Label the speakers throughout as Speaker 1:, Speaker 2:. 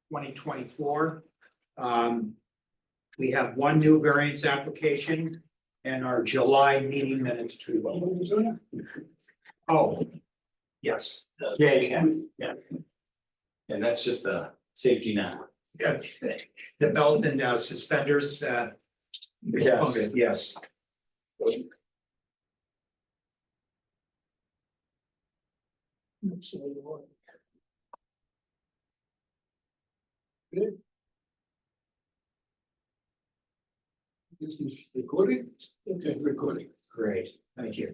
Speaker 1: 2024. We have one new variance application and our July meeting minutes to. Oh, yes.
Speaker 2: Yeah. And that's just a safety net.
Speaker 1: Yeah, the belt and suspenders.
Speaker 2: Yes.
Speaker 1: Okay, yes.
Speaker 3: This is recording? Okay, recording.
Speaker 1: Great, thank you.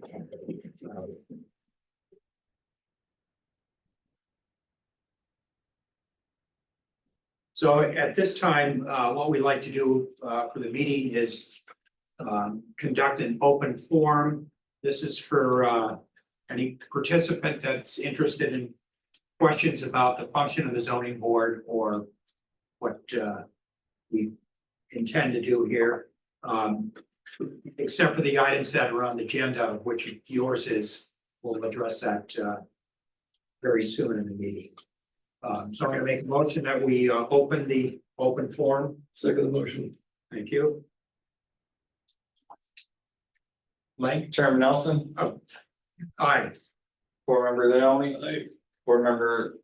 Speaker 1: So at this time, what we like to do for the meeting is conduct an open forum. This is for any participant that's interested in questions about the function of the zoning board or what we intend to do here. Except for the items that are on the agenda, which yours is, we'll address that very soon in the meeting. So I'm gonna make a motion that we open the open forum.
Speaker 3: Second motion.
Speaker 1: Thank you. Mike?
Speaker 2: Chairman Nelson,
Speaker 1: Aye.
Speaker 2: board member Leoni,
Speaker 3: Aye.
Speaker 2: board member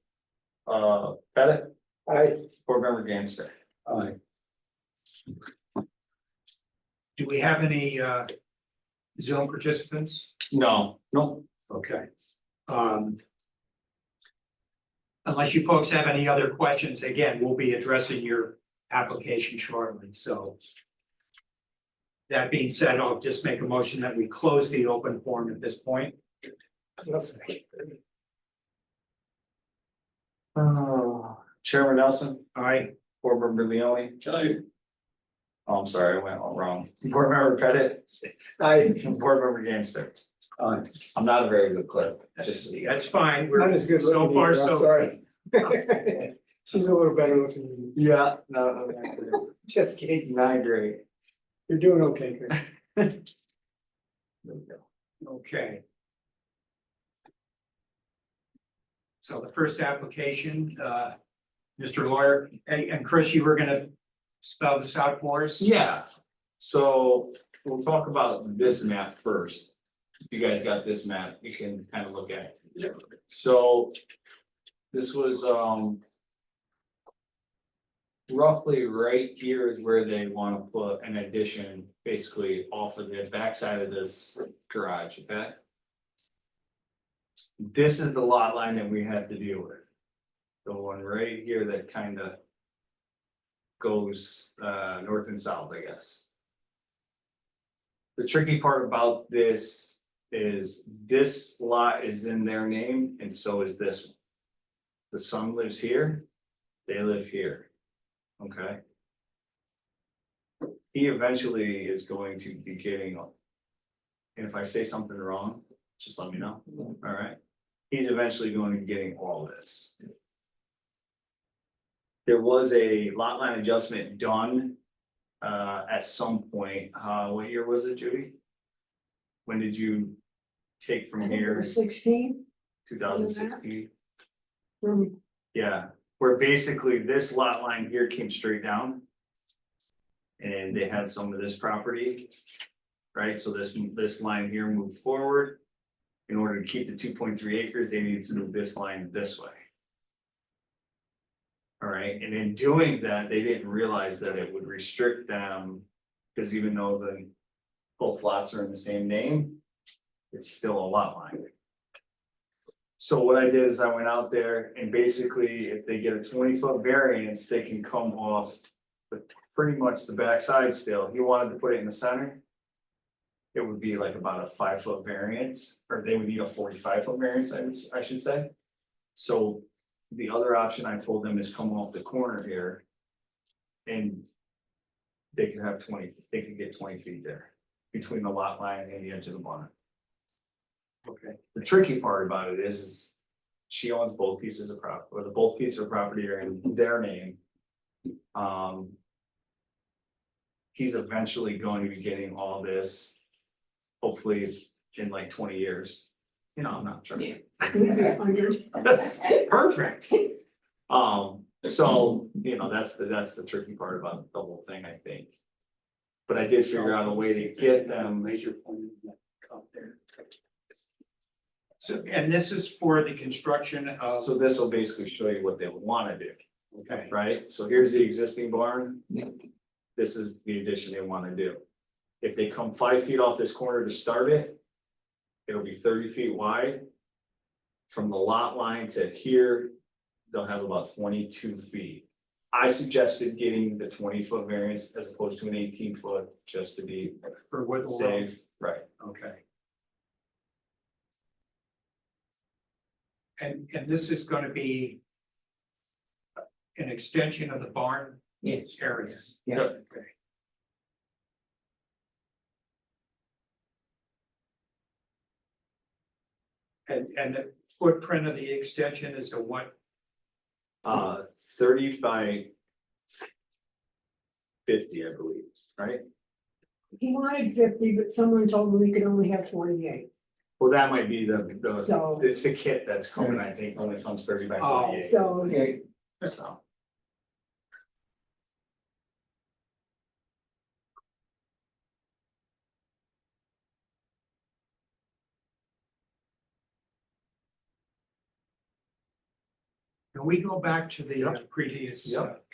Speaker 2: Pettit,
Speaker 1: Aye.
Speaker 2: board member Gangster.
Speaker 1: Aye. Do we have any Zoom participants?
Speaker 2: No.
Speaker 1: Okay. Unless you folks have any other questions, again, we'll be addressing your application shortly, so. That being said, I'll just make a motion that we close the open forum at this point.
Speaker 2: Chairman Nelson,
Speaker 1: Aye.
Speaker 2: board member Leoni.
Speaker 3: Aye.
Speaker 2: Oh, I'm sorry, I went all wrong. Board member Pettit.
Speaker 1: Aye.
Speaker 2: Board member Gangster.
Speaker 1: Aye.
Speaker 2: I'm not a very good clerk, just.
Speaker 1: That's fine. We're
Speaker 4: Not as good
Speaker 1: so
Speaker 4: looking
Speaker 1: far,
Speaker 4: either, I'm
Speaker 1: so.
Speaker 4: sorry. She's a little better looking than you.
Speaker 2: Yeah, no,
Speaker 4: Just kidding.
Speaker 2: not great.
Speaker 4: You're doing okay, Chris.
Speaker 2: There we go.
Speaker 1: Okay. So the first application, Mr. Lawyer, and Chris, you were gonna spell this out for us?
Speaker 2: Yeah, so we'll talk about this map first. If you guys got this map, you can kind of look at it. So this was roughly right here is where they want to put an addition, basically off of the backside of this garage, okay? This is the lot line that we have to deal with. The one right here that kind of goes north and south, I guess. The tricky part about this is this lot is in their name and so is this one. The son lives here, they live here, okay? He eventually is going to be getting, and if I say something wrong, just let me know, all right? He's eventually going to be getting all this. There was a lot line adjustment done at some point, what year was it, Judy? When did you take from here?
Speaker 5: 16.
Speaker 2: 2016,
Speaker 5: From
Speaker 2: yeah, where basically this lot line here came straight down. And they had some of this property, right, so this line here moved forward. In order to keep the 2.3 acres, they needed to move this line this way. All right, and in doing that, they didn't realize that it would restrict them, because even though both lots are in the same name, it's still a lot line. So what I did is I went out there and basically, if they get a 20-foot variance, they can come off pretty much the backside still. He wanted to put it in the center. It would be like about a 5-foot variance, or they would need a 45-foot variance, I should say. So the other option I told them is come off the corner here. And they could have they could get 20 feet there between the lot line and the edge of the barn. Okay, the tricky part about it is she owns both pieces of property, or both pieces of property are in their name. He's eventually going to be getting all this, hopefully in like 20 years. You know, I'm not trying.
Speaker 5: under.
Speaker 2: Perfect. So, you know, that's the tricky part about the whole thing, I think. But I did figure out a way to get them.
Speaker 1: Laser pointing up there. So, and this is for the construction of,
Speaker 2: So this will basically show you what they would wanna do,
Speaker 1: okay,
Speaker 2: right? So here's the existing barn.
Speaker 3: Yep.
Speaker 2: This is the addition they wanna do. If they come 5 feet off this corner to start it, it'll be 30 feet wide. From the lot line to here, they'll have about 22 feet. I suggested getting the 20-foot variance as opposed to an 18-foot, just to be
Speaker 1: for Whittle Road,
Speaker 2: safe, right?
Speaker 1: okay. And this is gonna be an extension of the barn
Speaker 3: Yes.
Speaker 1: area.
Speaker 3: Yeah.
Speaker 1: Okay. And the footprint of the extension is a what?
Speaker 2: 30 by 50, I believe, right?
Speaker 5: He wanted 50, but someone told him he could only have 28,
Speaker 2: Well, that might be
Speaker 5: so,
Speaker 2: it's the kit that's coming, I think, only comes 30 by
Speaker 1: Oh.
Speaker 2: 48.
Speaker 5: so.
Speaker 3: Okay,
Speaker 2: So.
Speaker 1: Can we go back to the previous?
Speaker 2: Yep.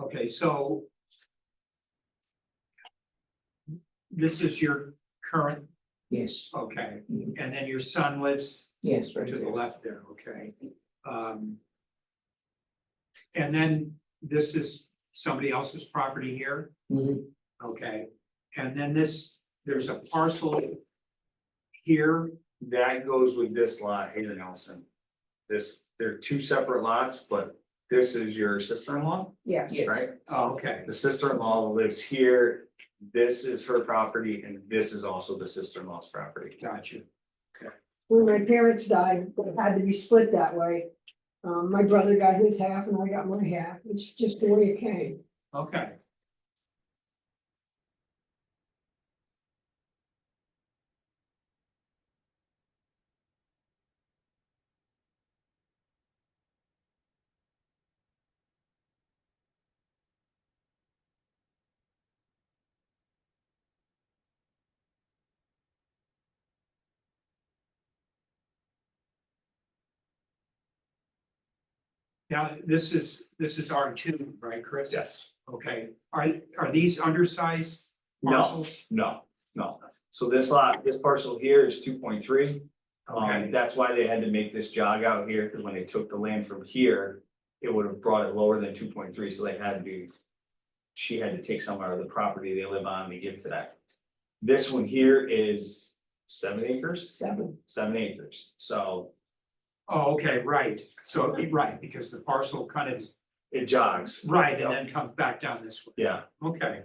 Speaker 1: Okay, so. This is your current,
Speaker 3: yes,
Speaker 1: okay,
Speaker 3: Mhm.
Speaker 1: and then your son lives
Speaker 3: yes, right
Speaker 1: to the
Speaker 3: there.
Speaker 1: left there, okay? And then this is somebody else's property here,
Speaker 3: Mhm.
Speaker 1: okay? And then there's a parcel here,
Speaker 2: That goes with this lot here, Nelson. They're two separate lots, but this is your sister-in-law,
Speaker 5: Yes,
Speaker 3: Yes.
Speaker 2: right?
Speaker 1: oh, okay,
Speaker 2: The sister-in-law lives here. This is her property and this is also the sister-in-law's property.
Speaker 1: got you,
Speaker 5: when my parents died, it had to be split that way. My brother got his half and I got my half, it's just the way it came.
Speaker 1: okay. Now, this is R2, right, Chris?
Speaker 2: Yes.
Speaker 1: Okay, are these undersized
Speaker 2: No,
Speaker 1: parcels?
Speaker 2: no. So this lot, this parcel here is 2.3.
Speaker 1: Okay,
Speaker 2: That's why they had to make this jog out here, because when they took the land from here, it would have brought it lower than 2.3, so they had to. She had to take some out of the property they live on to give to that. This one here is 7 acres, 7 acres, so
Speaker 1: oh, okay, right, so, right, because the parcel kind of,
Speaker 2: it jogs.
Speaker 1: right, and then comes back down this way,
Speaker 2: Yeah,
Speaker 1: okay.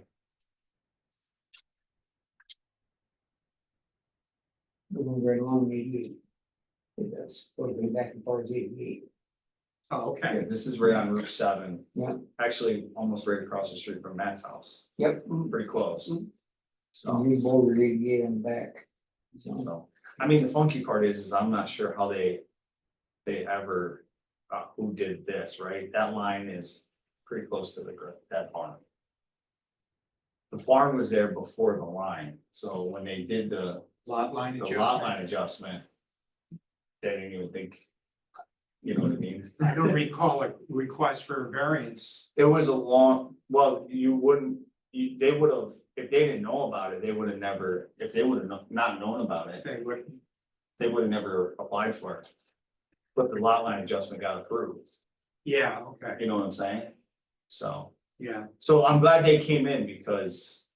Speaker 3: Moving right along 88. It does, going back and forth 88.
Speaker 1: Oh,
Speaker 2: yeah,
Speaker 1: okay,
Speaker 2: this is right on Route 7.
Speaker 3: Yeah.
Speaker 2: Actually, almost right across the street from Matt's house,
Speaker 3: Yep,
Speaker 2: pretty close.
Speaker 3: and
Speaker 2: So,
Speaker 3: we bouldered 88 on the back. So,
Speaker 2: I mean, the funky part is I'm not sure how they ever, who did this, right? That line is pretty close to that barn. The barn was there before the line, so when they did the
Speaker 1: lot line
Speaker 2: lot
Speaker 1: adjustment.
Speaker 2: line adjustment. They didn't even think, you know what I mean?
Speaker 1: I don't recall a request for a variance,
Speaker 2: It was a long, well, you wouldn't, they would have, if they didn't know about it, they would have never, if they would have not known about it,
Speaker 1: they would,
Speaker 2: they would have never applied for it. But the lot line adjustment got approved,
Speaker 1: yeah, okay,
Speaker 2: you know what I'm saying? So,
Speaker 1: yeah,
Speaker 2: so I'm glad they came in because,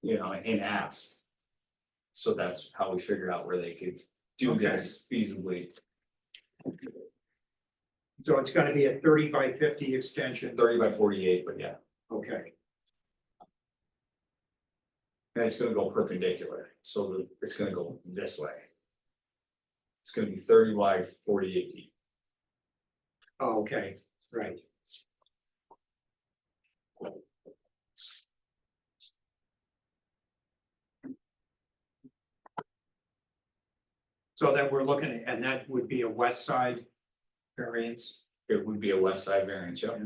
Speaker 2: you know, and asked. So that's how we figured out where they could do
Speaker 1: Okay.
Speaker 2: this feasibly,
Speaker 1: so it's gonna be a 30 by 50 extension,
Speaker 2: 30 by 48, but yeah,
Speaker 1: okay,
Speaker 2: and it's gonna go perpendicular, so it's gonna go this way. It's gonna be 30 by 48 feet.
Speaker 1: oh, okay, right. So then we're looking at, and that would be a west side variance.
Speaker 2: It would be a west side variance, yep.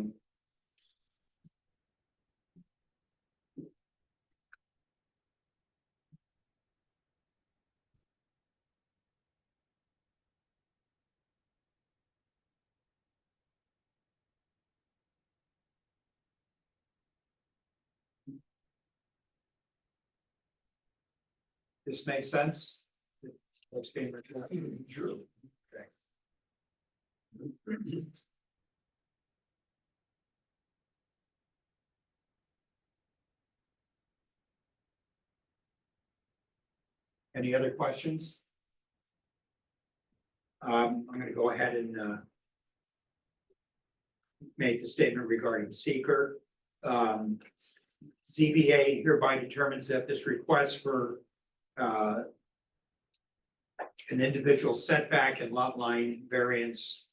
Speaker 1: This makes sense? What's being recommended?
Speaker 2: True.
Speaker 1: Any other questions? I'm gonna go ahead and make the statement regarding seeker. ZBA hereby determines that this request for an individual setback and lot line variance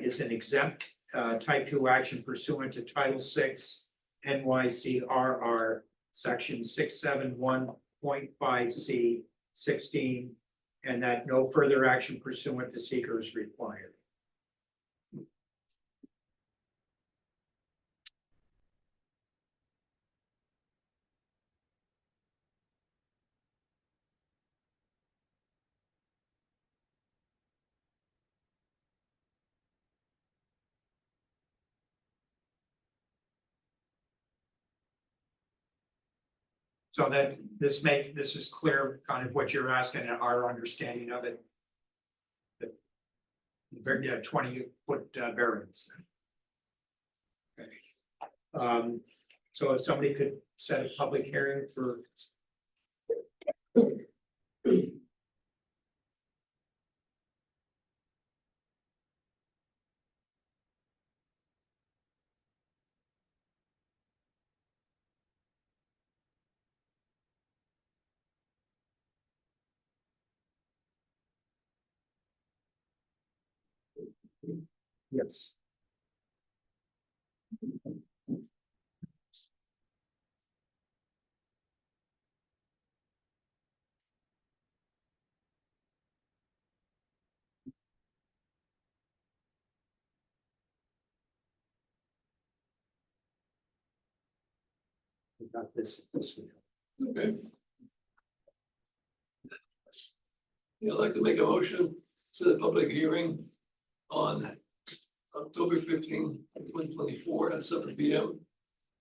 Speaker 1: is an exempt type 2 action pursuant to Title 6 NYCRR Section 671.5C 16, and that no further action pursuant to seeker is required. So that this is clear, kind of what you're asking and our understanding of it. The very 20-foot variance. Okay. So if somebody could set a public hearing for. Yes. We got this week.
Speaker 6: Okay. Yeah, I'd like to make a motion to the public hearing on October 15, 2024 at 7 p.m.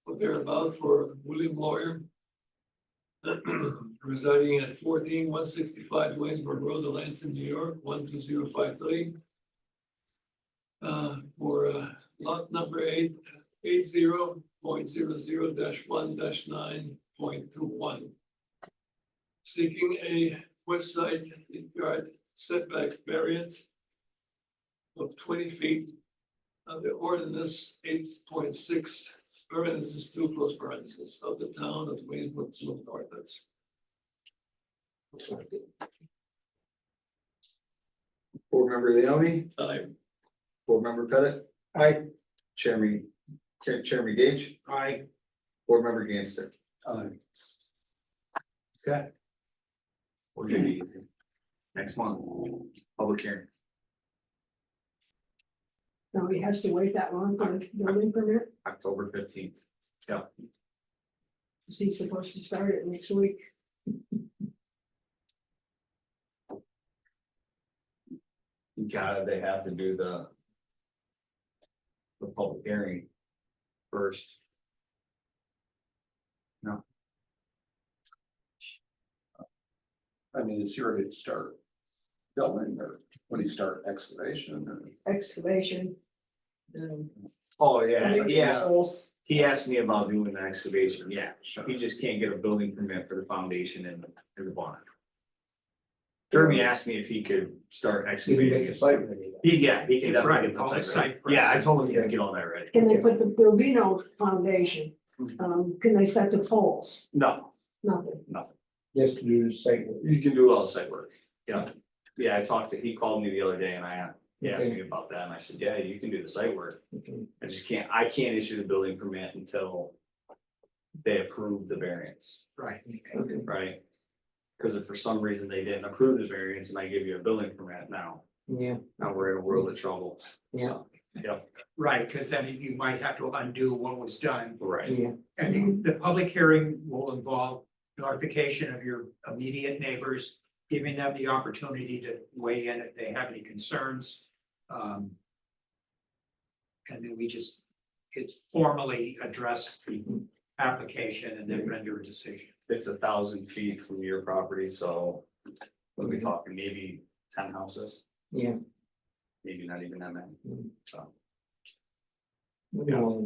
Speaker 6: or thereabout for William Lawyer residing at 14165 Waynesburg Road, Lansing, New York, 12053. For lot number 880.00-1-9.21. Seeking a west side yard setback variance of 20 feet. The ordinance 8.6 parentheses 2 close parentheses of the town of Waynesburg zoning ordinance.
Speaker 2: Board member Leoni,
Speaker 6: I
Speaker 2: board member Pettit. Aye. Chairman Gage,
Speaker 1: Aye.
Speaker 2: board member Ganster.
Speaker 1: Okay.
Speaker 2: We're gonna be next month, public hearing.
Speaker 5: No, he has to wait that long for the building permit,
Speaker 2: October 15th. Yeah,
Speaker 5: is he supposed to start it next week?
Speaker 2: they have to do the public hearing first.
Speaker 7: I mean, it's your to start building or when you start excavation or.
Speaker 5: Excavation.
Speaker 2: Oh, yeah,
Speaker 5: Holes.
Speaker 2: he asked me about doing the excavation, yeah, he just can't get a building permit for the foundation and the barn. Jeremy asked me if he could start
Speaker 3: You can make
Speaker 2: excavating.
Speaker 3: a site ready.
Speaker 2: He can definitely
Speaker 1: Right,
Speaker 2: get
Speaker 1: all
Speaker 2: the
Speaker 1: the
Speaker 2: site ready.
Speaker 1: site prep.
Speaker 2: Yeah, I told him he had to get all that ready.
Speaker 5: Can they put there'll be no foundation, can they set the poles?
Speaker 2: No,
Speaker 5: Nothing.
Speaker 2: nothing.
Speaker 3: Just to do the site work.
Speaker 2: You can do all the site work, yeah. Yeah, he called me the other day and he asked me about that and I said, yeah, you can do the site work.
Speaker 3: Okay.
Speaker 2: I can't issue the building permit until they approve the variance,
Speaker 1: Right.
Speaker 2: right? Cause if for some reason they didn't approve the variance and I give you a building permit now,
Speaker 3: Yeah,
Speaker 2: now we're in a world of trouble.
Speaker 3: Yeah.
Speaker 2: So, Yep,
Speaker 1: Right, because then you might have to undo what was done.
Speaker 2: right.
Speaker 3: yeah,
Speaker 1: And the public hearing will involve notification of your immediate neighbors, giving them the opportunity to weigh in if they have any concerns. And then it's formally address the application and then render a decision.
Speaker 2: It's 1,000 feet from your property, so we'll be talking maybe 10 houses,
Speaker 3: yeah.
Speaker 2: maybe not even that many, so.
Speaker 3: We know,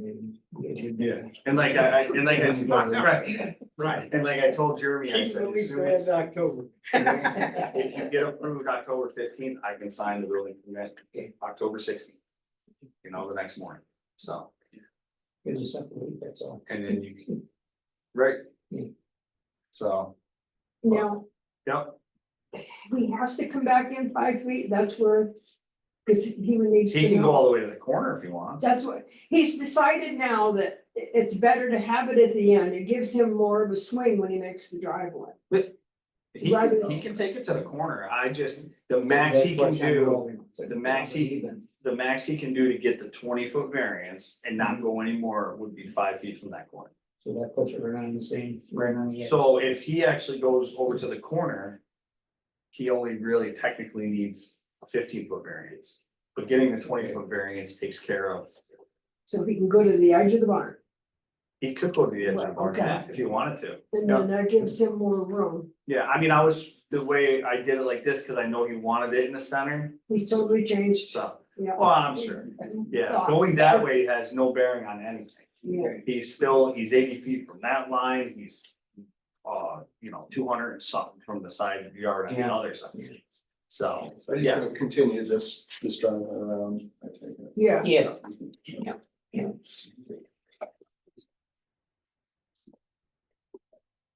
Speaker 3: yeah.
Speaker 2: And like I right,
Speaker 1: Right.
Speaker 2: and like I told Jeremy, I
Speaker 3: Keep
Speaker 2: said,
Speaker 3: it
Speaker 2: as soon
Speaker 3: at
Speaker 2: as
Speaker 3: October.
Speaker 2: if you get approved October 15th, I can sign the building permit
Speaker 3: Okay.
Speaker 2: October 16th. You know, the next morning, so,
Speaker 3: Gives us something to eat, that's all.
Speaker 2: and then you can, right?
Speaker 3: Yeah.
Speaker 2: So,
Speaker 5: Now,
Speaker 2: yep,
Speaker 5: he has to come back in 5 feet, that's where, because he needs
Speaker 2: he
Speaker 5: to
Speaker 2: can go all
Speaker 5: know.
Speaker 2: the way to the corner if he wants.
Speaker 5: That's what, he's decided now that it's better to have it at the end, it gives him more of a swing when he makes the driveway.
Speaker 2: He can take it to the corner, I just, the max he can do, the max he can do to get the 20-foot variance and not go anymore would be 5 feet from that corner.
Speaker 3: So that puts it right on the same, right on the edge.
Speaker 2: So if he actually goes over to the corner, he only really technically needs a 15-foot variance. But getting the 20-foot variance takes care of,
Speaker 5: So he can go to the edge of the barn,
Speaker 2: he could go to the edge of the barn
Speaker 5: Okay.
Speaker 2: if he wanted to.
Speaker 5: and then that gives him more room.
Speaker 2: Yeah, I mean, the way I did it like this, cause I know he wanted it in the center,
Speaker 5: He totally changed,
Speaker 2: so,
Speaker 5: yeah.
Speaker 2: well, I'm sure. Yeah,
Speaker 5: Thought.
Speaker 2: going that way has no bearing on anything.
Speaker 5: Yeah,
Speaker 2: He's 80 feet from that line, he's. 200 and something from the side of the yard on the
Speaker 3: Yeah.
Speaker 2: other side. So,
Speaker 7: So he's
Speaker 2: yeah,
Speaker 7: gonna continue this driveway around, I take it.
Speaker 5: yeah,
Speaker 3: Yeah,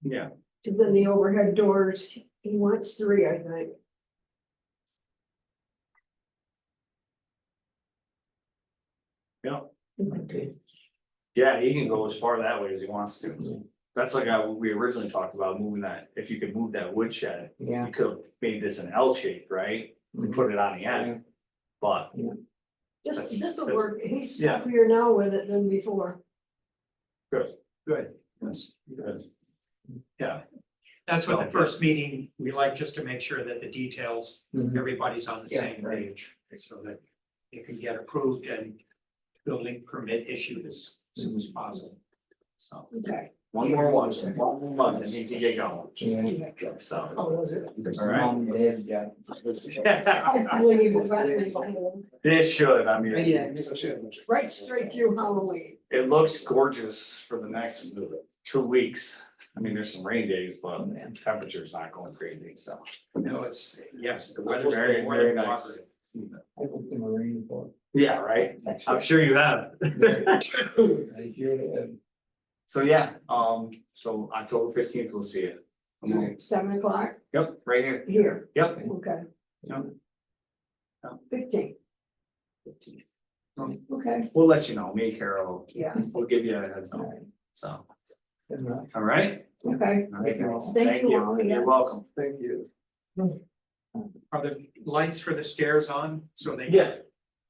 Speaker 2: yeah,
Speaker 5: and then the overhead doors, he wants 3, I think.
Speaker 2: yeah,
Speaker 3: okay.
Speaker 2: yeah, he can go as far that way as he wants to. That's like we originally talked about moving that, if you could move that woodshed,
Speaker 3: Yeah.
Speaker 2: you could have made this an L shape, right? And put it on the end, but
Speaker 5: This will
Speaker 2: that's-
Speaker 5: work, he's
Speaker 2: yeah.
Speaker 5: happier now with it than before.
Speaker 1: Good.
Speaker 2: that's good.
Speaker 1: Yeah. That's what the first meeting, we like just to make sure that the details,
Speaker 3: Mhm.
Speaker 1: everybody's on the
Speaker 3: Yeah,
Speaker 1: same
Speaker 3: right.
Speaker 1: page. So that it can get approved and building permit issued as soon as possible. So.
Speaker 5: Okay.
Speaker 2: One more month, and he can get going,
Speaker 3: Yeah.
Speaker 2: so.
Speaker 3: Oh, was it?
Speaker 2: All right.
Speaker 3: Mom and Dad got-
Speaker 5: Hopefully it was
Speaker 2: This should, I mean.
Speaker 3: Yeah, I missed it.
Speaker 5: right straight through Halloween.
Speaker 2: It looks gorgeous for the next 2 weeks. I mean, there's some rain days, but
Speaker 3: Oh, man.
Speaker 2: temperature's not going crazy, so.
Speaker 1: No, yes, the weather's
Speaker 2: Very,
Speaker 1: been more
Speaker 2: very
Speaker 1: than
Speaker 2: nice.
Speaker 1: cooperative.
Speaker 3: I looked in the rain before.
Speaker 2: Yeah, right? I'm sure you have.
Speaker 3: I hear it.
Speaker 2: So, yeah, so October 15th, we'll see it.
Speaker 5: 7 o'clock
Speaker 2: Yep, right here.
Speaker 5: here,
Speaker 2: Yep.
Speaker 5: okay.
Speaker 2: Yep.
Speaker 5: 15, okay,
Speaker 2: We'll let you know, me and Carol,
Speaker 5: yeah,
Speaker 2: we'll give you a heads up,
Speaker 3: Alright.
Speaker 2: so,
Speaker 3: Good enough.
Speaker 2: all right?
Speaker 5: okay.
Speaker 2: All right, guys.
Speaker 5: Thank
Speaker 2: Thank
Speaker 5: you
Speaker 2: you,
Speaker 5: all, yeah.
Speaker 2: you're welcome.
Speaker 7: Thank you.
Speaker 1: Are the lights for the stairs on? So they.
Speaker 2: Yeah,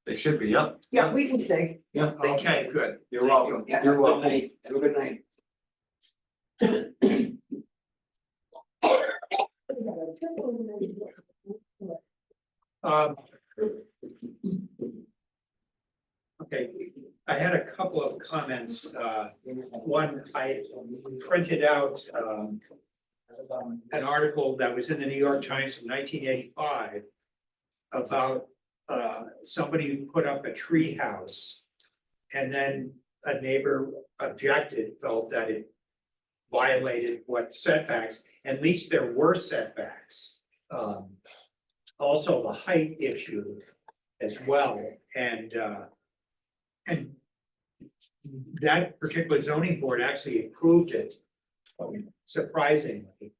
Speaker 2: they should be, yep.
Speaker 5: Yeah, we can stay.
Speaker 2: Yeah, thank you.
Speaker 1: Okay, good.
Speaker 2: You're welcome.
Speaker 3: Yeah,
Speaker 2: You're
Speaker 3: have a good
Speaker 2: welcome.
Speaker 3: night. Have a good night.
Speaker 1: Um, Okay, I had a couple of comments. One, I printed out an article that was in the New York Times from 1985 about somebody who put up a tree house. And then a neighbor objected, felt that it violated what setbacks, at least there were setbacks. Also the height issue as well, and that particular zoning board actually approved it, surprisingly.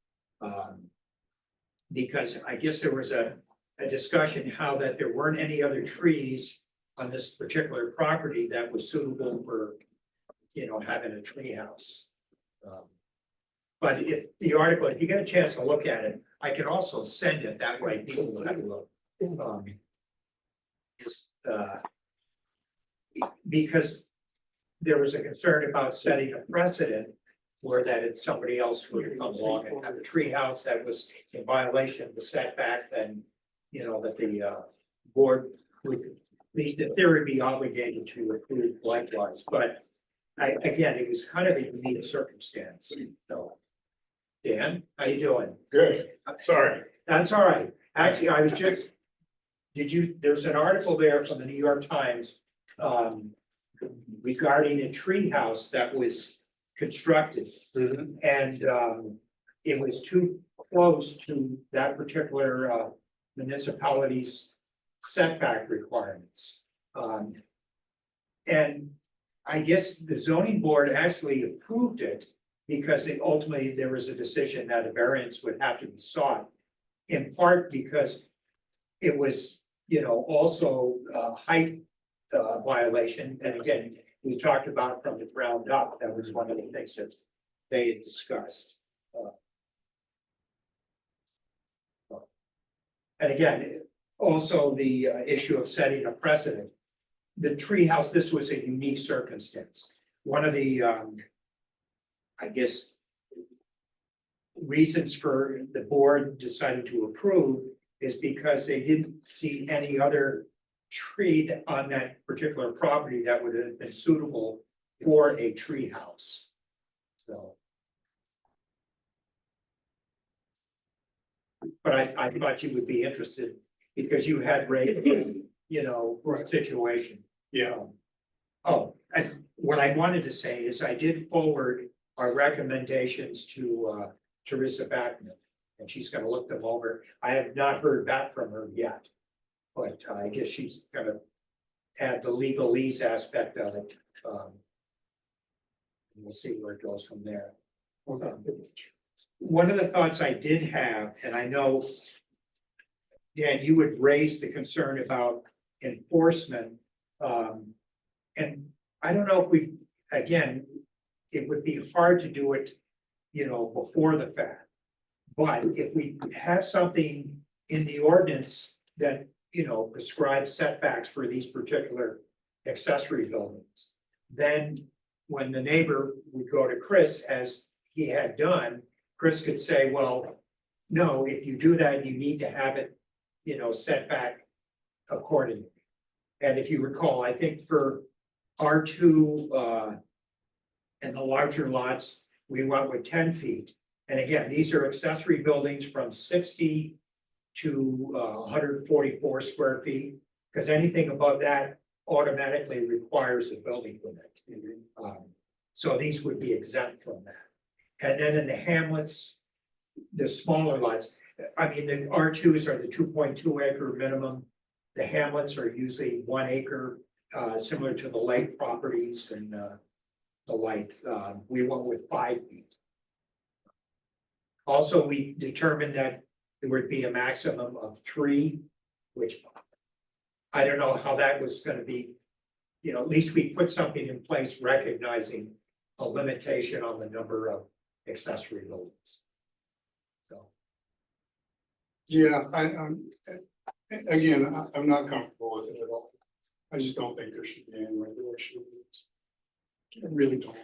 Speaker 1: Because I guess there was a discussion how that there weren't any other trees on this particular property that was suitable for, having a tree house. But if the article, if you get a chance to look at it, I can also send it that way. People will have a look. Just, because there was a concern about setting a precedent where that it's somebody else would come along and have a tree house that was in violation of the setback, then, you know, that the board would, at least in theory, be obligated to approve likewise, but again, it was kind of a unique circumstance, so. Dan, how you doing?
Speaker 4: Good, sorry.
Speaker 1: That's all right. Actually, I was just, there's an article there from the New York Times regarding a tree house that was constructed. And it was too close to that particular municipality's setback requirements. And I guess the zoning board actually approved it because ultimately there was a decision that a variance would have to be sought. In part because it was, you know, also height violation, and again, we talked about from the ground up, that was one of the things that they had discussed. And again, also the issue of setting a precedent. The treehouse, this was a unique circumstance. One of the, I guess, reasons for the board deciding to approve is because they didn't see any other tree on that particular property that would have been suitable for a tree house. So. But I thought you would be interested because you had raised, you know,
Speaker 4: Right.
Speaker 1: situation.
Speaker 4: Yeah,
Speaker 1: Oh, and what I wanted to say is I did forward our recommendations to Teresa Backman. And she's gonna look them over. I have not heard back from her yet. But I guess she's gonna add the legalese aspect of it. And we'll see where it goes from there. One of the thoughts I did have, and I know, Dan, you would raise the concern about enforcement. And I don't know if we, again, it would be hard to do it, you know, before the fact. But if we have something in the ordinance that, you know, prescribes setbacks for these particular accessory buildings, then when the neighbor would go to Chris, as he had done, Chris could say, well, no, if you do that, you need to have it, you know, set back accordingly. And if you recall, I think for R2 and the larger lots, we went with 10 feet. And again, these are accessory buildings from 60 to 144 square feet, because anything above that automatically requires a building permit. So these would be exempt from that. And then in the hamlets, the smaller lots, I mean, the R2s are the 2.2 acre minimum. The hamlets are usually 1 acre, similar to the lake properties and the like. We went with 5 feet. Also, we determined that there would be a maximum of 3, which I don't know how that was gonna be. You know, at least we put something in place recognizing a limitation on the number of accessory buildings. So,
Speaker 4: yeah, again, I'm not comfortable with it at all. I just don't think there should be any regulation. of this. I really don't.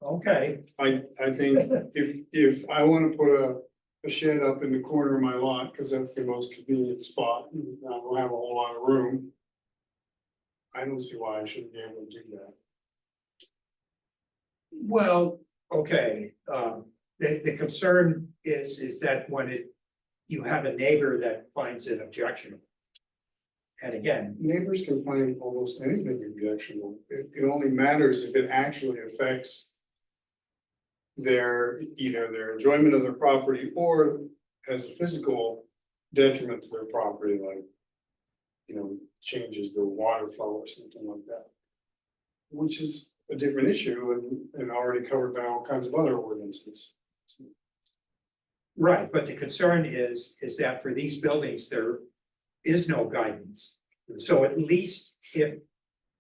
Speaker 1: okay,
Speaker 4: I think if I wanna put a shed up in the corner of my lot, cause that's the most convenient spot, and I don't have a whole lot of room. I don't see why I shouldn't be able to do that.
Speaker 1: well, okay, the concern is that when you have a neighbor that finds it objectionable. And again,
Speaker 4: Neighbors can find almost anything objectionable. It only matters if it actually affects either their enjoyment of their property or has a physical detriment to their property, like, you know, changes the water flow or something like that. Which is a different issue and already covered by all kinds of other ordinances.
Speaker 1: right, but the concern is that for these buildings, there is no guidance. So at least if,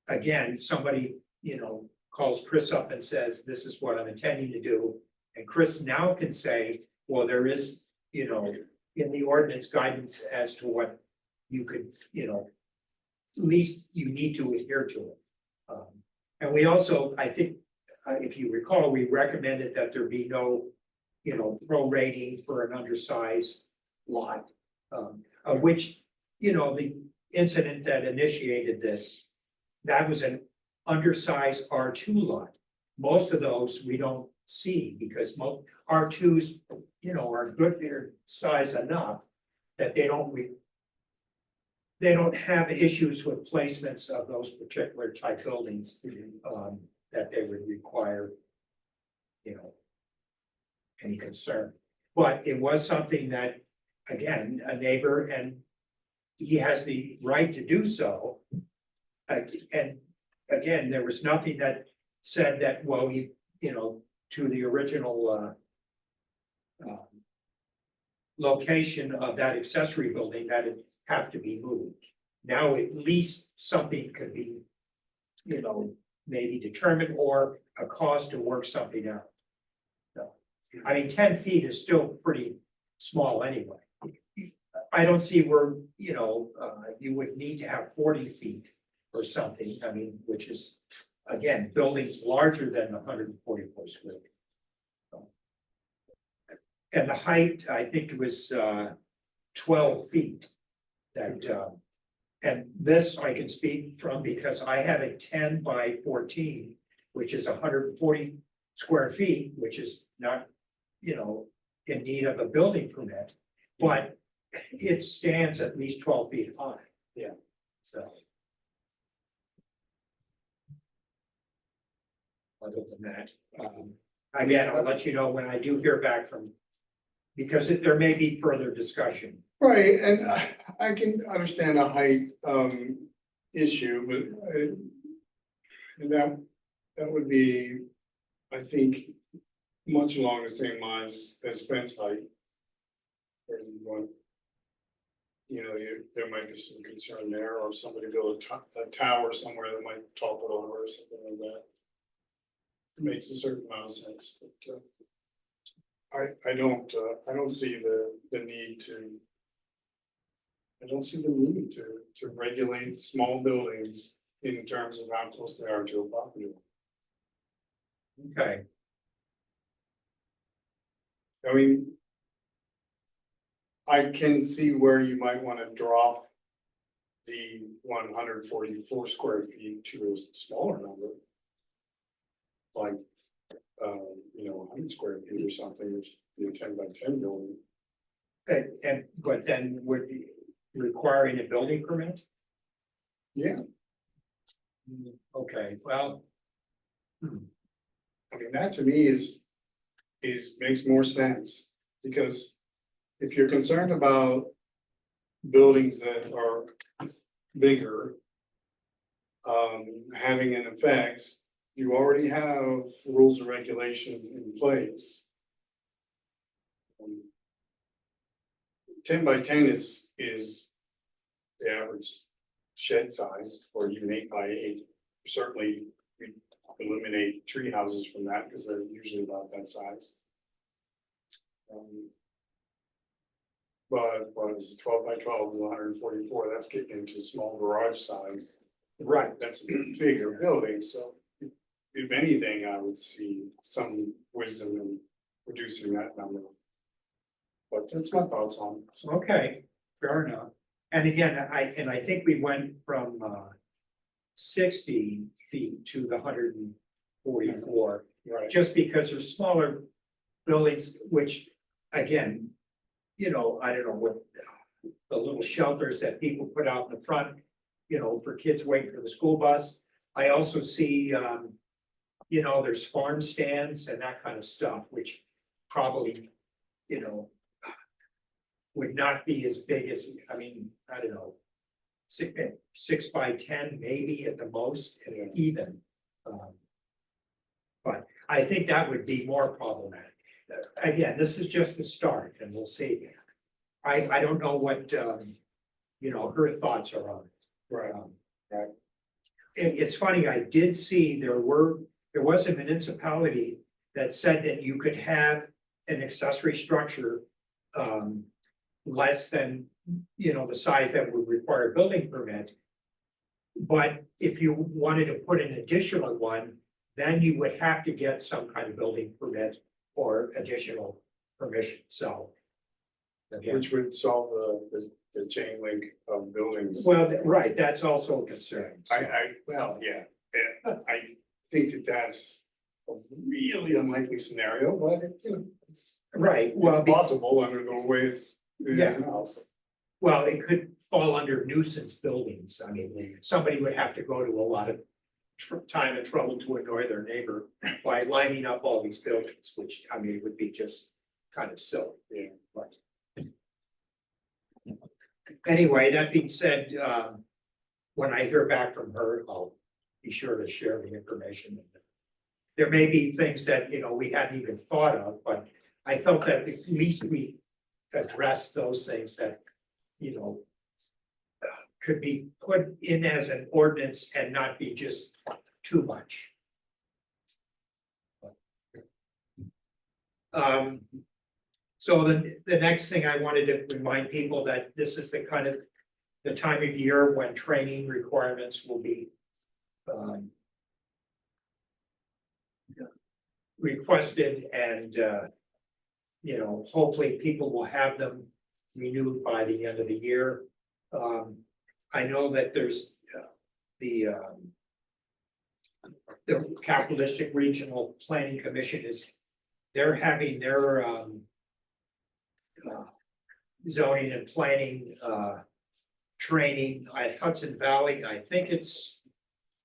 Speaker 1: again, somebody, you know, calls Chris up and says, this is what I'm intending to do. And Chris now can say, well, there is, you know, in the ordinance guidance as to what you could, at least you need to adhere to it. And we also, I think, if you recall, we recommended that there be no, prorating for an undersized lot. Of which, the incident that initiated this, that was an undersized R2 lot. Most of those we don't see because most R2s, are good, they're size enough that they don't have issues with placements of those particular type buildings, that they would require, any concern. But it was something that, again, a neighbor, and he has the right to do so. And again, there was nothing that said that, well, to the original location of that accessory building, that it have to be moved. Now, at least something could be, maybe determined, or a cost to work something out. So, I mean, 10 feet is still pretty small anyway. I don't see where, you would need to have 40 feet or something, I mean, which is, again, buildings larger than 144 square feet. And the height, I think it was 12 feet. That, and this I can speak from because I have a 10 by 14, which is 140 square feet, which is not, in need of a building permit, but it stands at least 12 feet high. Yeah. So. Other than that, again, I'll let you know when I do hear back from, because there may be further discussion.
Speaker 4: Right, and I can understand a height issue, but and that would be, I think, much along the same lines as fence height. Where you want, there might be some concern there, or if somebody build a tower somewhere that might topple it over or something like that. It makes a certain amount of sense, but I don't see the need to. I don't see the need to regulate small buildings in terms of how close they are to a property line.
Speaker 1: Okay,
Speaker 4: I mean, I can see where you might want to drop the 144 square feet to a smaller number. Like, 100 square feet or something, which is a 10 by 10 building.
Speaker 1: but then would be requiring a building permit?
Speaker 4: Yeah,
Speaker 1: Okay, well.
Speaker 4: I mean, that to me is makes more sense, because if you're concerned about buildings that are bigger, having an effect, you already have rules and regulations in place. 10 by 10 is the average shed size, or even 8 by 8. Certainly, we eliminate tree houses from that because they're usually about that size. But what is it, 12 by 12 is 144, that's getting into small garage size.
Speaker 1: Right,
Speaker 4: That's a bigger building, so if anything, I would see some wisdom in reducing that number. But that's my thoughts on it. So,
Speaker 1: okay, fair enough. And again, I think we went from 60 feet to the 144,
Speaker 4: right,
Speaker 1: just because there's smaller buildings, which, again, I don't know what the little shelters that people put out in the front, for kids waiting for the school bus. I also see, there's farm stands and that kind of stuff, which probably, would not be as big as, I don't know, 6 by 10 maybe at the most, and even. But I think that would be more problematic. Again, this is just a start, and we'll see. I don't know what, her thoughts are on it.
Speaker 4: right,
Speaker 1: It's funny, I did see there was a municipality that said that you could have an accessory structure less than, the size that would require a building permit. But if you wanted to put an additional one, then you would have to get some kind of building permit or additional permission, so. Again,
Speaker 4: Which would solve the chain link of buildings.
Speaker 1: well, right, that's also a concern.
Speaker 4: Well, yeah, I think that that's a really unlikely scenario, but it's
Speaker 1: Right, well,
Speaker 4: possible under the way it
Speaker 1: Yeah.
Speaker 4: is now. So.
Speaker 1: well, it could fall under nuisance buildings. I mean, somebody would have to go to a lot of time and trouble to annoy their neighbor by lining up all these buildings, which, I mean, would be just kind of silly.
Speaker 4: Yeah.
Speaker 1: But anyway, that being said, when I hear back from her, I'll be sure to share the information. There may be things that, we hadn't even thought of, but I felt that at least we addressed those things that, could be put in as an ordinance and not be just too much. So the next thing I wanted to remind people that this is the kind of the time of year when training requirements will be requested, and hopefully people will have them renewed by the end of the year. I know that there's the Capital District Regional Planning Commission they're having their zoning and planning training at Hudson Valley. I think it's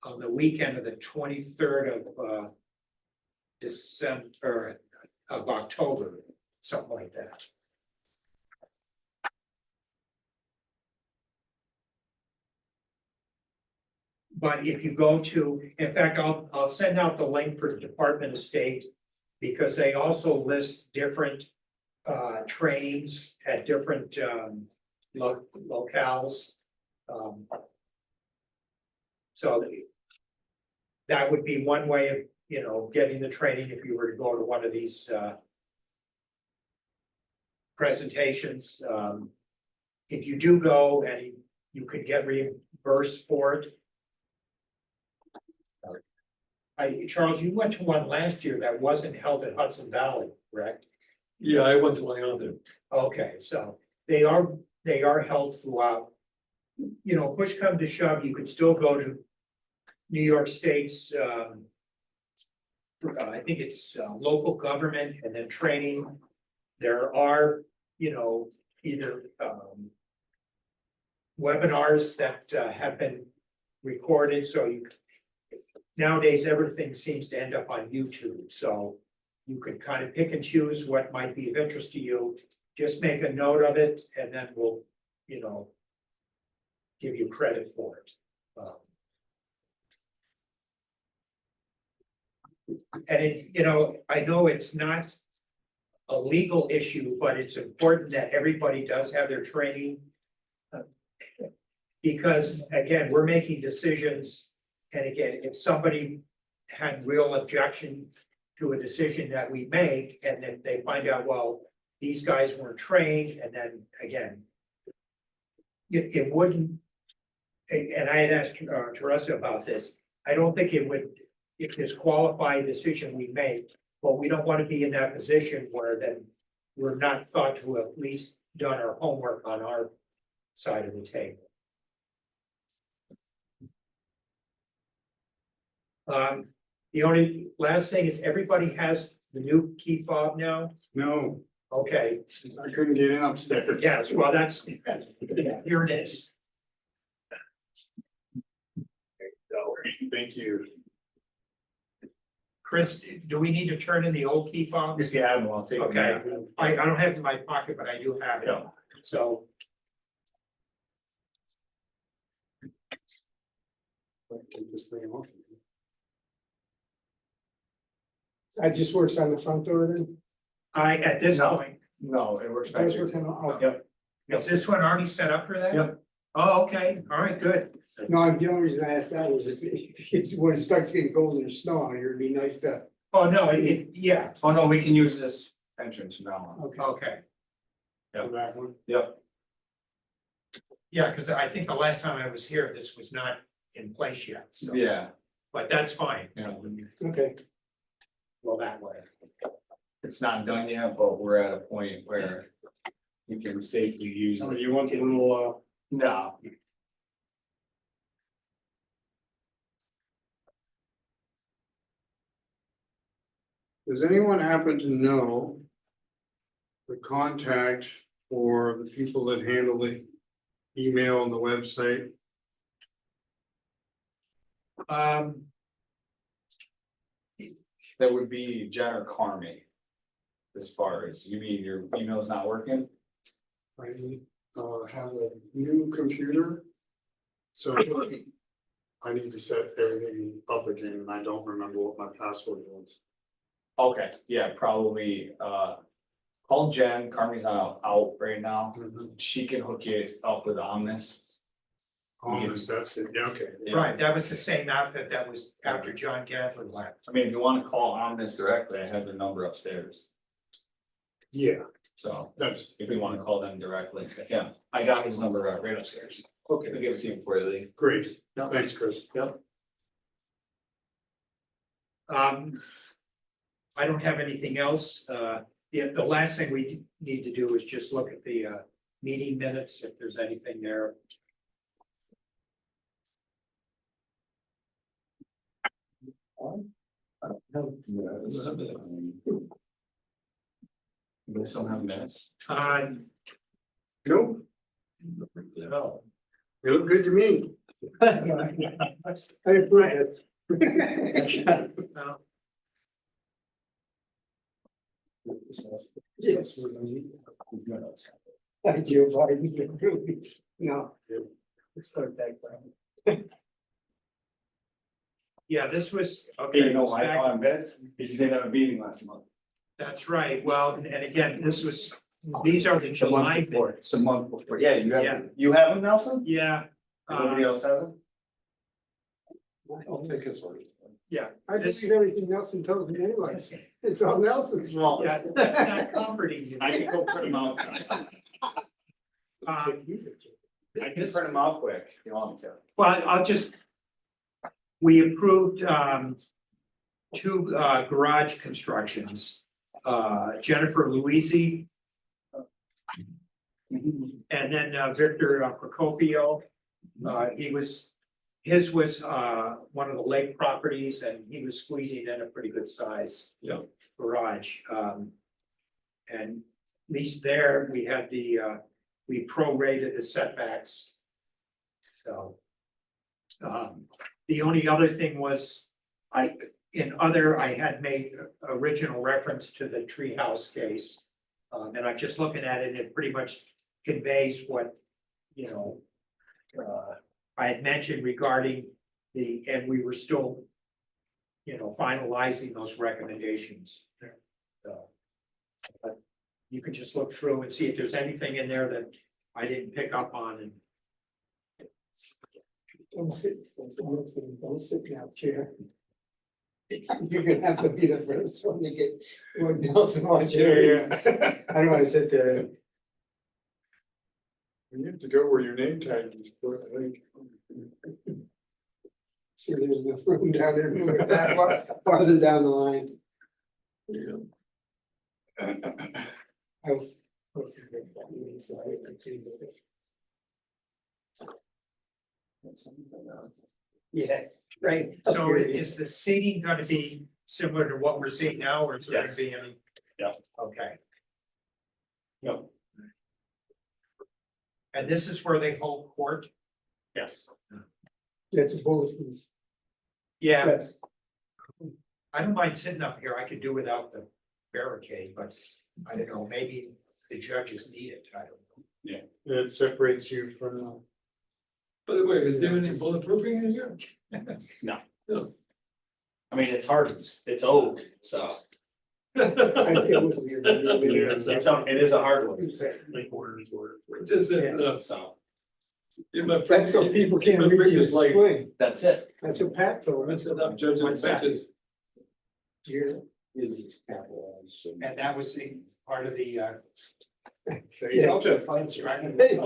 Speaker 1: on the weekend of the 23rd of December, of October, something like that. But if you go to, in fact, I'll send out the link for the Department of State, because they also list different trainings at different locales. So that would be one way of, getting the training if you were to go to one of these presentations. If you do go and you could get reimbursed for it. Charles, you went to one last year that wasn't held at Hudson Valley, correct?
Speaker 6: Yeah, I went to one out there.
Speaker 1: Okay, so they are held throughout. Push come to shove, you could still go to New York State's, I think it's local government and then training. There are, either webinars that have been recorded, so nowadays everything seems to end up on YouTube, so you could kind of pick and choose what might be of interest to you. Just make a note of it, and then we'll, give you credit for it. And I know it's not a legal issue, but it's important that everybody does have their training. Because again, we're making decisions, and again, if somebody had real objection to a decision that we make, and then they find out, well, these guys weren't trained, and then again, it wouldn't, and I had asked Teresa about this, I don't think it would disqualify a decision we make, but we don't want to be in that position where then we're not thought to have at least done our homework on our side of the table. The only last thing is everybody has the new key fob now?
Speaker 4: No,
Speaker 1: Okay,
Speaker 4: I couldn't get in upstairs.
Speaker 1: yes, well, that's, here it is.
Speaker 4: Thank you.
Speaker 1: Chris, do we need to turn in the old key fob?
Speaker 2: If you have them, I'll take them.
Speaker 1: Okay, I don't have it in my pocket, but I do have it,
Speaker 2: Yeah.
Speaker 1: so.
Speaker 4: Take this thing off.
Speaker 3: That just works on the front door then?
Speaker 1: At this
Speaker 2: No.
Speaker 1: point,
Speaker 2: No, it works back
Speaker 3: That's
Speaker 2: here.
Speaker 3: what kind of-
Speaker 2: Yep.
Speaker 1: is this one already set up for that?
Speaker 2: Yep.
Speaker 1: Oh, okay, all right, good.
Speaker 3: No, the only reason I asked that was if it's when it starts getting cold and there's snow out here, it'd be nice to,
Speaker 1: Oh, no, yeah,
Speaker 2: Oh, no, we can use this entrance from now on.
Speaker 3: okay.
Speaker 1: okay.
Speaker 2: Yeah.
Speaker 4: for that one.
Speaker 2: Yep.
Speaker 1: Yeah, because I think the last time I was here, this was not in place yet, so,
Speaker 2: Yeah,
Speaker 1: but that's fine.
Speaker 2: yeah,
Speaker 3: Okay,
Speaker 1: Well, that way.
Speaker 2: it's not done yet, but we're at a point where we can safely use
Speaker 4: So
Speaker 2: it.
Speaker 4: you want the little,
Speaker 2: No,
Speaker 4: does anyone happen to know the contact for the people that handle the email and the website?
Speaker 2: that would be Jen or Carmi. As far as, you mean your email's not working?
Speaker 4: I have a new computer. So I need to set everything up again and I don't remember what my password was.
Speaker 2: Okay, yeah, probably, call Jen, Carmi's out right now, she can hook it up with Omnis.
Speaker 4: Honest, that's it, yeah, okay.
Speaker 2: Yeah.
Speaker 1: Right, that was the same outfit that was after John Gatlin left.
Speaker 2: I mean, if you wanna call Omnis directly, I have the number upstairs,
Speaker 4: Yeah,
Speaker 2: so
Speaker 4: that's.
Speaker 2: if you wanna call them directly, yeah, I got his number right upstairs. I'll
Speaker 4: Okay,
Speaker 2: give it to you before you leave.
Speaker 4: great, thanks, Chris.
Speaker 2: Yep.
Speaker 1: I don't have anything else. The last thing we need to do is just look at the meeting minutes, if there's anything there.
Speaker 2: You guys don't have minutes?
Speaker 4: Nope,
Speaker 1: No.
Speaker 4: you look good to me.
Speaker 3: I approve it.
Speaker 1: No.
Speaker 3: Yes. I do, but I need to approve it. No. Start that way.
Speaker 1: Yeah, this was,
Speaker 2: Hey,
Speaker 1: okay,
Speaker 2: you know
Speaker 1: it was
Speaker 2: why
Speaker 1: back-
Speaker 2: on beds, because you didn't have a meeting last month.
Speaker 1: that's right. Well, and again, these are the July minutes.
Speaker 2: It's a month before, yeah,
Speaker 1: Yeah.
Speaker 2: you have them, Nelson?
Speaker 1: Yeah.
Speaker 2: Nobody else has them?
Speaker 7: I'll take his word.
Speaker 1: Yeah.
Speaker 3: I believe everything Nelson tells me anyway. It's all Nelson's fault.
Speaker 1: Yeah, that's not comforting you.
Speaker 2: I can go print them out. I can
Speaker 1: This-
Speaker 2: print them out quick, if you want me to.
Speaker 1: Well, we approved two garage constructions. Jennifer Luisi and then Victor Procopio. His was one of the lake properties and he was squeezing in a pretty good size garage. And at least there, we had we prorated the setbacks. So. The only other thing was, I had made original reference to the treehouse case. And I'm just looking at it, it pretty much conveys what, I had mentioned regarding and we were still, finalizing those recommendations. So, but you can just look through and see if there's anything in there that I didn't pick up on and.
Speaker 3: Don't sit now, chair. You're gonna have to be the first one to get what Nelson wants you to read. I don't wanna sit there.
Speaker 4: You have to go where your name tag is put, I think.
Speaker 3: See, there's enough room down there, move it that far, farther down the line. Yeah, right.
Speaker 1: So is the seating gonna be similar to what we're seeing now, or is there gonna
Speaker 2: Yes.
Speaker 1: be any?
Speaker 2: Yeah.
Speaker 1: Okay,
Speaker 2: Yep.
Speaker 1: and this is where they hold court?
Speaker 2: Yes.
Speaker 3: That's both,
Speaker 1: Yeah,
Speaker 3: yes,
Speaker 1: I don't mind sitting up here, I could do without the barricade, but I don't know, maybe the judges need it, I don't know.
Speaker 4: It separates you from.
Speaker 6: By the way, is there any bulletproofing in here?
Speaker 2: I mean, it's hard, it's oak, so
Speaker 3: it was weird.
Speaker 2: it is a hard one,
Speaker 6: Just that,
Speaker 2: so
Speaker 6: in my.
Speaker 3: That's so people can't
Speaker 6: my
Speaker 3: reach you
Speaker 6: previous life,
Speaker 3: swing,
Speaker 2: that's it.
Speaker 3: that's what Pat told
Speaker 6: I
Speaker 3: me.
Speaker 6: said, I'm judging
Speaker 1: What's that?
Speaker 6: benches.
Speaker 3: Here.
Speaker 1: And that was part of the
Speaker 4: There you go.
Speaker 7: Told you I'd find a strategy.
Speaker 3: Hey,